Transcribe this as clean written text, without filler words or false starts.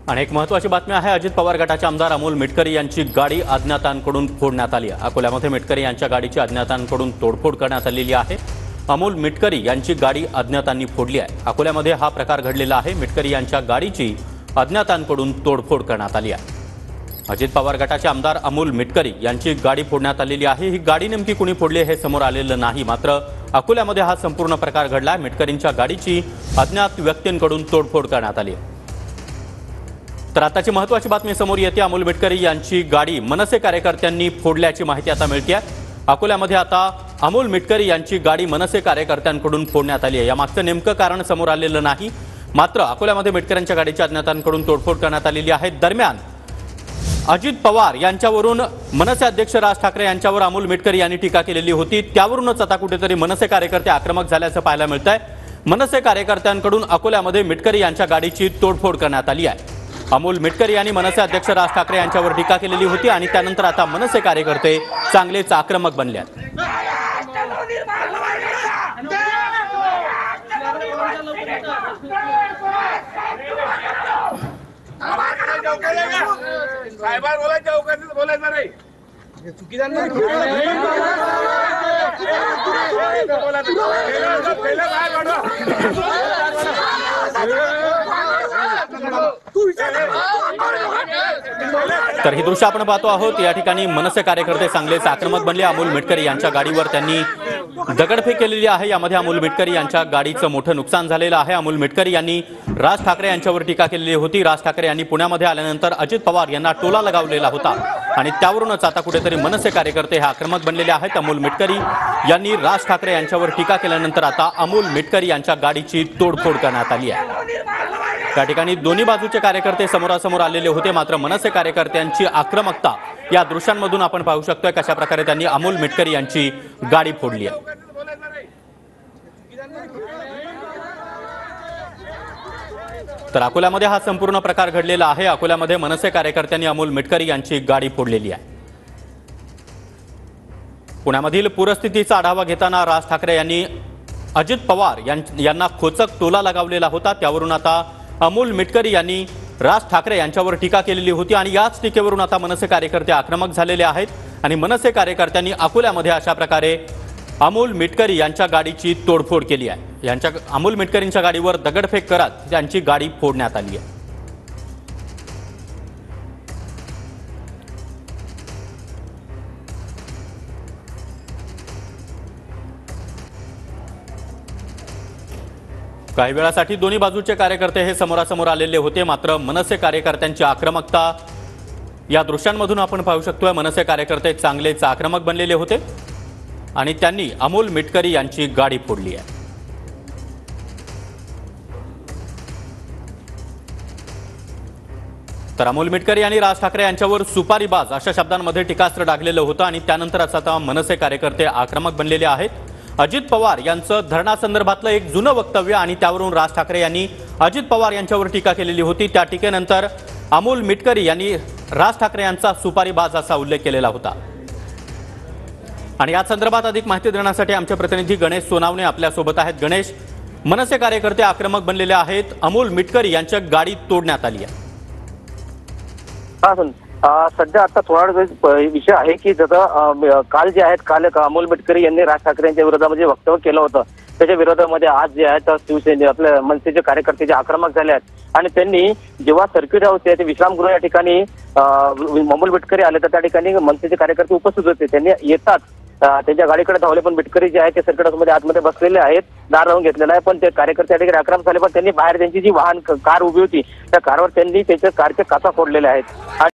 आणि एक महत्त्वाची बातमी आहे। अजित पवार गटाचे आमदार अमोल मिटकरी यांची गाडी अज्ञातांकडून फोडण्यात आली आहे। अकोल्यामध्ये मिटकरी यांच्या गाडीची अज्ञातांकडून तोडफोड करण्यात आलेली आहे। अमोल मिटकरी यांची गाडी अज्ञातांनी फोडली आहे। अकोल्यामध्ये हा प्रकार घडलेला आहे। मिटकरी यांच्या गाडीची अज्ञातांकडून तोडफोड करण्यात आली आहे। अजित पवार गटाचे आमदार अमोल मिटकरी यांची गाडी फोडण्यात आलेली आहे। ही गाडी नेमकी कोणी फोडली हे समोर आलेलं नाही, मात्र अकोल्यामध्ये हा संपूर्ण प्रकार घडला आहे। मिटकरींच्या गाडीची अज्ञात व्यक्तींकडून तोडफोड करण्यात आली आहे। तर आताची महत्त्वाची बातमी समोर येते। अमोल मिटकरी यांची गाडी मनसे कार्यकर्त्यांनी फोडल्याची माहिती आता मिळते आहे। अकोल्यामध्ये आता अमोल मिटकरी यांची गाडी मनसे कार्यकर्त्यांकडून फोडण्यात आली आहे। यामागचं नेमकं कारण समोर आलेलं नाही, मात्र अकोल्यामध्ये मिटकरींच्या गाडीच्या अज्ञातांकडून तोडफोड करण्यात आलेली आहे। दरम्यान अजित पवार यांच्यावरून मनसे अध्यक्ष राज ठाकरे यांच्यावर अमोल मिटकरी यांनी टीका केलेली होती। त्यावरूनच आता कुठेतरी मनसे कार्यकर्ते आक्रमक झाल्याचं पाहायला मिळतंय। मनसे कार्यकर्त्यांकडून अकोल्यामध्ये मिटकरी यांच्या गाडीची तोडफोड करण्यात आली आहे। अमोल मिटकरी यांनी मनसे अध्यक्ष राज ठाकरे यांच्यावर टीका केलेली होती आणि त्यानंतर आता मनसे कार्यकर्ते चांगलेच आक्रमक बनले आहेत। तर ही दृश्य आपण पाहतो आहोत। या ठिकाणी मनसे कार्यकर्ते चांगलेच आक्रमक बनले। अमोल मिटकरी यांच्या गाडीवर त्यांनी दगडफेक केलेली आहे। यामध्ये अमोल मिटकरी यांच्या गाडीचं मोठं नुकसान झालेलं आहे। अमोल मिटकरी यांनी राज ठाकरे यांच्यावर टीका केलेली होती। राज ठाकरे यांनी पुण्यामध्ये आल्यानंतर अजित पवार यांना टोला लगावलेला होता आणि त्यावरूनच आता कुठेतरी मनसे कार्यकर्ते हे आक्रमक बनलेले आहेत। अमोल मिटकरी यांनी राज ठाकरे यांच्यावर टीका केल्यानंतर आता अमोल मिटकरी यांच्या गाडीची तोडफोड करण्यात आली आहे। त्या ठिकाणी दोन्ही बाजूचे कार्यकर्ते समोरासमोर आलेले होते, मात्र मनसे कार्यकर्त्यांची आक्रमकता या दृश्यांमधून आपण पाहू शकतोय। कशा प्रकारे त्यांनी अमोल मिटकरी यांची गाडी फोडली आहे। तर अकोल्यामध्ये हा संपूर्ण प्रकार घडलेला आहे। अकोल्यामध्ये मनसे कार्यकर्त्यांनी अमोल मिटकरी यांची गाडी फोडलेली आहे। पुण्यामधील पूरस्थितीचा आढावा घेताना राज ठाकरे यांनी अजित पवार यांना खोचक टोला लगावलेला होता। त्यावरून आता अमोल मिटकरी यांनी राज ठाकरे यांच्यावर टीका केलेली होती आणि याच टीकेवरून आता मनसे कार्यकर्ते आक्रमक झालेले आहेत आणि मनसे कार्यकर्त्यांनी अकोल्यामध्ये अशा प्रकारे अमोल मिटकरी यांच्या गाडीची तोडफोड केली आहे। अमोल मिटकरींच्या गाडीवर दगडफेक करत त्यांची गाडी फोडण्यात आली आहे। काही वेळासाठी दोन्ही बाजूचे कार्यकर्ते हे समोरासमोर आलेले होते, मात्र मनसे कार्यकर्त्यांची आक्रमकता या दृश्यांमधून आपण पाहू शकतोय। मनसे कार्यकर्ते चांगलेच आक्रमक बनलेले होते आणि त्यांनी अमोल मिटकरी यांची गाडी फोडली आहे। तर अमोल मिटकरी यांनी राज ठाकरे यांच्यावर सुपारीबाज अशा शब्दांमध्ये टीकास्त्र डागलेलं होतं आणि त्यानंतरच आता मनसे कार्यकर्ते आक्रमक बनलेले आहेत। अजित पवार यांचं धरणासंदर्भातलं एक जुनं वक्तव्य आणि त्यावरून राज ठाकरे यांनी अजित पवार यांच्यावर टीका केलेली होती। त्या टीकेनंतर अमोल मिटकरी यांनी राज ठाकरे यांचा सुपारीबाज असा उल्लेख केलेला होता। आणि या संदर्भात अधिक माहिती देण्यासाठी आमचे प्रतिनिधी गणेश सोनावणे आपल्यासोबत आहेत। गणेश, मनसे कार्यकर्ते आक्रमक बनलेले आहेत। अमोल मिटकरी यांच्या गाडी तोडण्यात आली आहे। सध्या आता थोडा विषय आहे की जसं काल जे आहेत काल अमोल मिटकरी यांनी राज ठाकरे यांच्या विरोधामध्ये वक्तव्य केलं होतं, त्याच्या विरोधामध्ये आज जे आहेत शिवसेने आपल्या मनसेचे कार्यकर्ते जे आक्रमक झाले आहेत आणि त्यांनी जेव्हा सर्किट हाऊस ते विश्रामगृह या ठिकाणी अमोल मिटकरी आले तर त्या ठिकाणी मनसेचे कार्यकर्ते उपस्थित होते। त्यांनी येतात त्यांच्या गाडीकडे धावले, पण मिटकरी जे आहे ते सर्किट हाऊसमध्ये आतमध्ये बसलेले आहेत, दार लावून घेतलेला आहे, पण ते कार्यकर्ते या ठिकाणी आक्रमक झाले। पण त्यांनी बाहेर त्यांची जी वाहन कार उभी होती त्या कारवर त्यांनी त्यांच्या कारचे काचा फोडलेले आहेत।